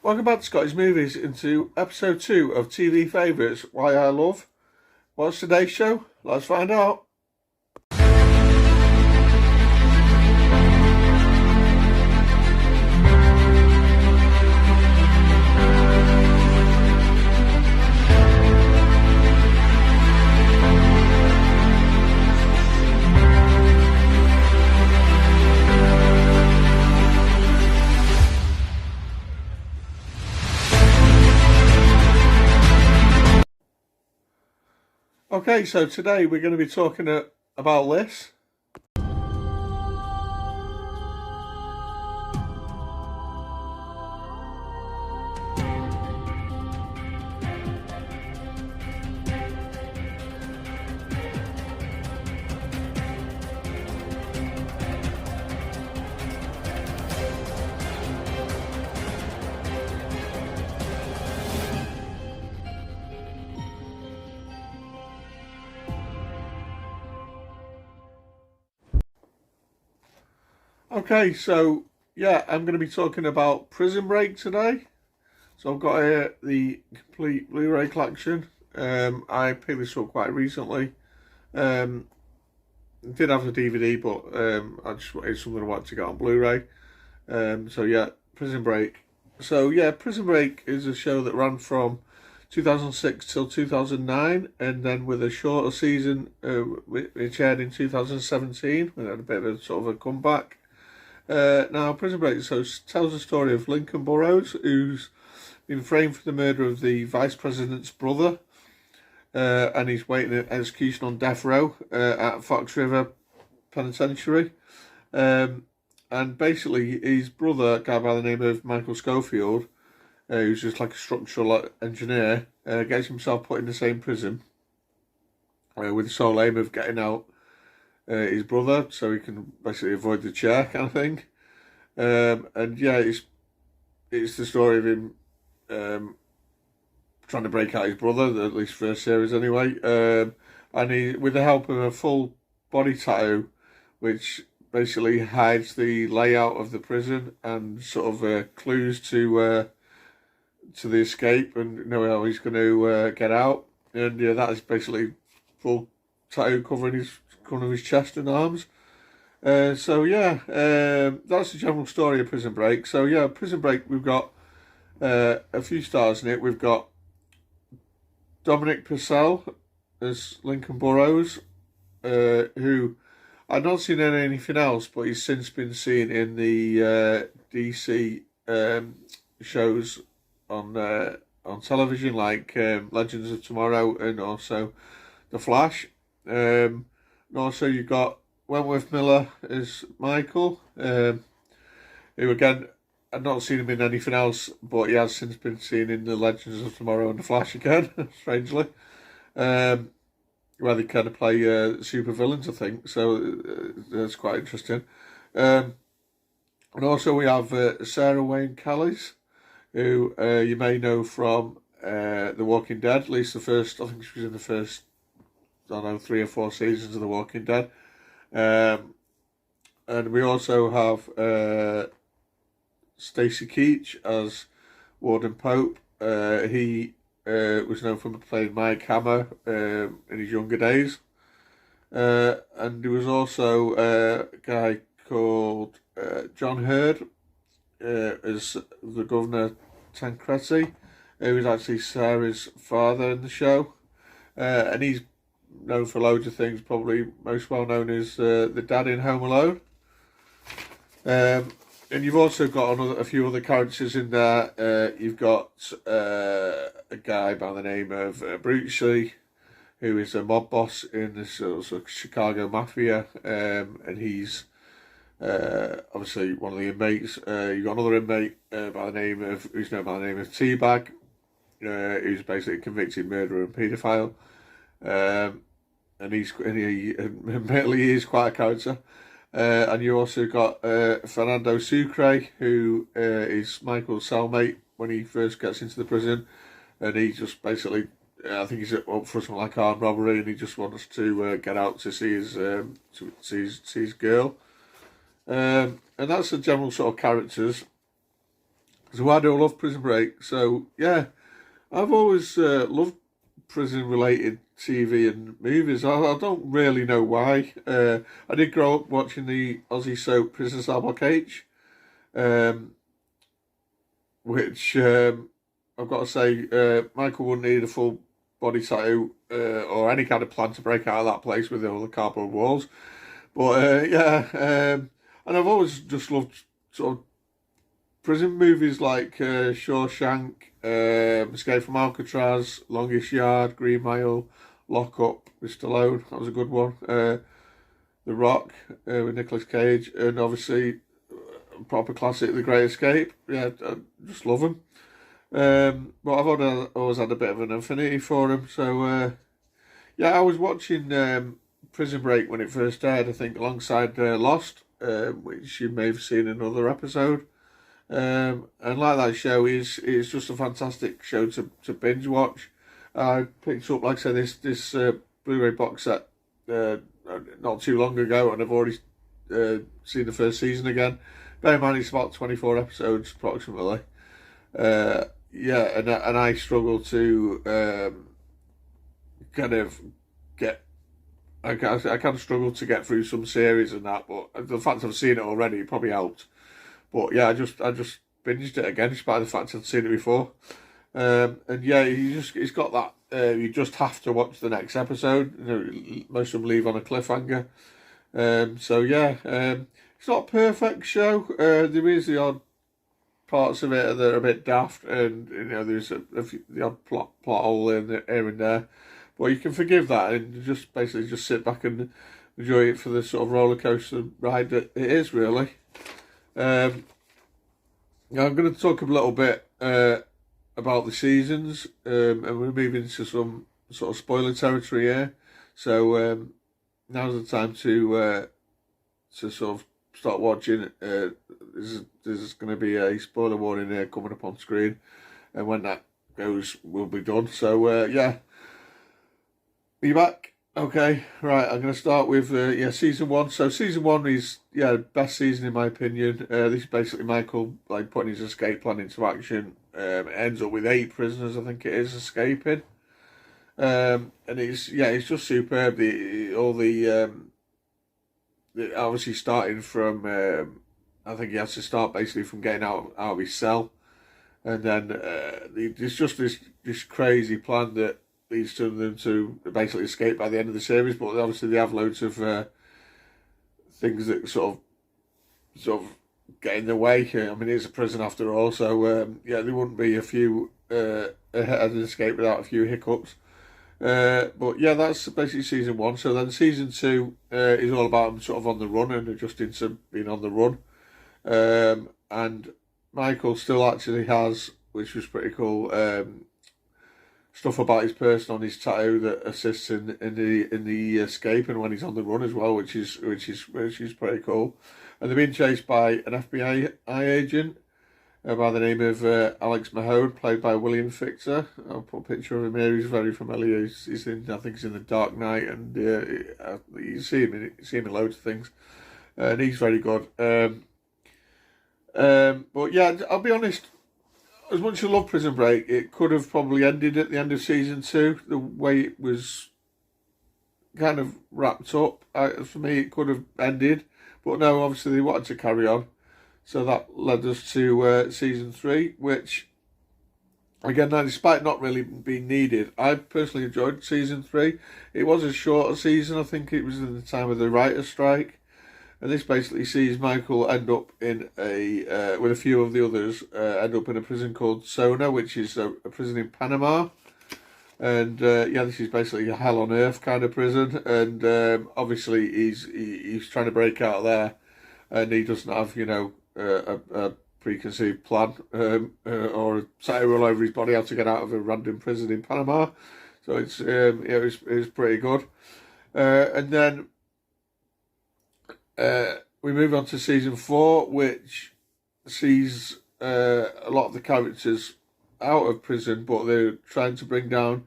Welcome back to Scotty's Movies into episode 2 of TV Favourites Why I Love. What's today's show? Let's find out. Okay, so today we're going to be talking about this. Okay, so yeah, I'm going to be talking about Prison Break today. So I've got here the complete Blu-ray collection. I picked this up quite recently. Did have the DVD, but I just wanted something I wanted to get on Blu-ray. So yeah, Prison Break. So yeah, Prison Break is a show that ran from 2006 till 2009, and then with a shorter season, which aired in 2017, we had a bit of a sort of a comeback. Now, Prison Break tells the story of Lincoln Burrows, who's been framed for the murder of the vice president's brother, and he's waiting execution on death row at Fox River Penitentiary. And basically, his brother, a guy by the name of Michael Schofield, who's just like a structural engineer, gets himself put in the same prison with the sole aim of getting out his brother, so he can basically avoid the chair kind of thing. And yeah, it's the story of him trying to break out his brother, at least first series anyway. And he, with the help of a full body tattoo, which basically hides the layout of the prison and sort of clues to the escape and know how he's going to get out. And yeah, that is basically full tattoo covering his chest and arms. So yeah, that's the general story of Prison Break. So yeah, Prison Break, we've got a few stars in it. We've got Dominic Purcell as Lincoln Burrows, who I've not seen in anything else, but he's since been seen in the DC shows on television, like Legends of Tomorrow and also The Flash. And also you've got Wentworth Miller as Michael, who again, I've not seen him in anything else, but he has since been seen in the Legends of Tomorrow and The Flash again, strangely. Where they kind of play super villains, I think, so that's quite interesting. And also we have Sarah Wayne Callies, who you may know from The Walking Dead, at least the first, I think she was in the first, I don't know, 3 or 4 seasons of The Walking Dead. And we also have Stacy Keach as Warden Pope. He was known for playing Mike Hammer in his younger days. And there was also a guy called John Hurd as the Governor Tancredi, who was actually Sarah's father in the show. And he's known for loads of things, probably most well known as the dad in Home Alone. And you've also got a few other characters in there. You've got a guy by the name of Brucey, who is a mob boss in the sort of Chicago Mafia, and he's obviously one of the inmates. You've got another inmate who's known by the name of Teabag, who's basically a convicted murderer and paedophile. And he admittedly is quite a character. And you also got Fernando Sucre, who is Michael's cellmate when he first gets into the prison, and he just basically, I think he's up for something like armed robbery, and he just wants to get out to see his girl. And that's the general sort of characters. So I do love Prison Break. So yeah, I've always loved prison-related TV and movies. I don't really know why. I did grow up watching the Aussie soap Prison Cell Block H, um, which I've got to say, Michael wouldn't need a full body tattoo or any kind of plan to break out of that place with all the cardboard walls. But yeah, and I've always just loved sort of prison movies like Shawshank, Escape from Alcatraz, Longest Yard, Green Mile, Lock Up with Stallone. That was a good one. The Rock with Nicolas Cage, and obviously proper classic, The Great Escape. Yeah, I just love them. But I've always had a bit of an affinity for them. So yeah, I was watching Prison Break when it first aired. I think alongside Lost, which you may have seen in another episode. And like that show is just a fantastic show to binge watch. I picked up, like I said, this Blu-ray box set not too long ago, and I've already seen the first season again. Bear in mind, it's about 24 episodes approximately. Yeah, and I struggle to kind of get. I kind of struggle to get through some series and that, but the fact I've seen it already probably helped. But yeah, I just binged it again, despite the fact I'd seen it before. And yeah, it's got that. You just have to watch the next episode. You know, most of them leave on a cliffhanger. So yeah, it's not a perfect show. There is the odd parts of it that are a bit daft, and you know there's the odd plot hole in there, here and there. But you can forgive that and just basically just sit back and enjoy it for the sort of roller coaster ride that it is, really. I'm going to talk a little bit about the seasons, and we're moving into some sort of spoiler territory here. So now's the time to sort of start watching. There's going to be a spoiler warning here coming up on screen, and when that goes, we'll be done. So yeah, are you back? Okay, right. I'm going to start with season one. So season one is best season in my opinion. This is basically Michael like putting his escape plan into action. It ends up with 8 prisoners, I think it is, escaping. And it's just superb. Obviously starting from I think he has to start basically from getting out of his cell, and then there's just this crazy plan that leads to them to basically escape by the end of the series. But obviously they have loads of things that sort of get in the way. I mean, it's a prison after all, so there wouldn't be a few an escape without a few hiccups. But yeah, that's basically season one. So then season two is all about them sort of on the run and adjusting to being on the run. And Michael still actually has, which was pretty cool, stuff about his person on his tattoo that assists in the escape and when he's on the run as well, which is pretty cool. And they're being chased by an FBI agent by the name of Alex Mahone, played by William Fichtner. I'll put a picture of him here. He's very familiar. He's in, I think he's in The Dark Knight, and you see him in loads of things, and he's very good. But yeah, I'll be honest. As much as I love Prison Break, it could have probably ended at the end of season two. The way it was kind of wrapped up, for me, it could have ended. But no, obviously they wanted to carry on. So that led us to season three, which, again, now, despite not really being needed, I personally enjoyed season three. It was a shorter season. I think it was in the time of the writer's strike. And this basically sees Michael end up in with a few of the others, end up in a prison called Sona, which is a prison in Panama. And this is basically a hell on earth kind of prison. And obviously he's trying to break out there, and he doesn't have a preconceived plan or a tattoo all over his body how to get out of a random prison in Panama. So it was pretty good. And then we move on to season 4, which sees a lot of the characters out of prison, but they're trying to bring down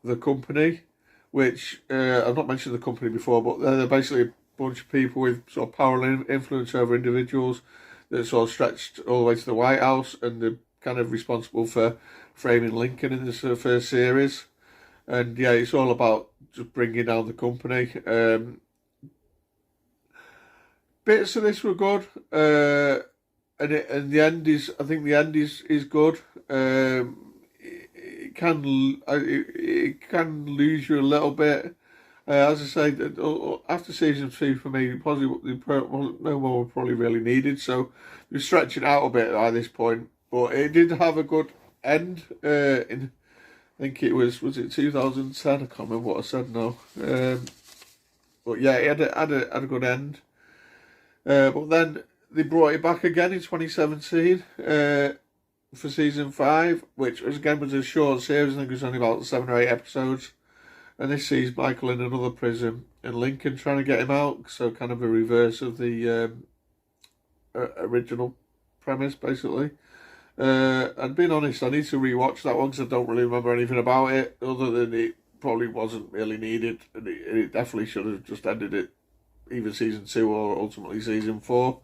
the company, which I've not mentioned the company before, but they're basically a bunch of people with sort of power and influence over individuals. that's all stretched all the way to the White House, and they're kind of responsible for framing Lincoln in this first series. And yeah, it's all about just bringing down the company. Bits of this were good, and the end is, I think the end is good. It can lose you a little bit. As I say, after season 2 for me, no more were probably really needed. So you're stretching out a bit at this point, but it did have a good end. I think it was it 2010? I can't remember what I said now. But yeah, it had a good end. But then they brought it back again in 2017 for season 5, which was a short series. I think it was only about 7 or 8 episodes. And this sees Michael in another prison and Lincoln trying to get him out. So kind of a reverse of the original premise, basically. And being honest, I need to rewatch that one because I don't really remember anything about it, other than it probably wasn't really needed. And it definitely should have just ended it either season 2 or ultimately season 4.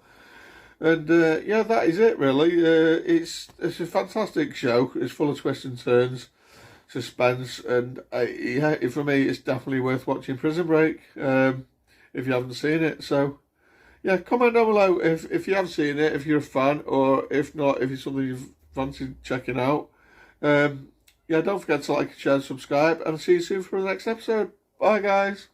And yeah, that is it really. It's a fantastic show. It's full of twists and turns, suspense, and for me, it's definitely worth watching Prison Break if you haven't seen it. So yeah, comment down below if you have seen it, if you're a fan, or if not, if it's something you've fancied checking out. Yeah, don't forget to like, share, and subscribe, and I'll see you soon for the next episode. Bye, guys.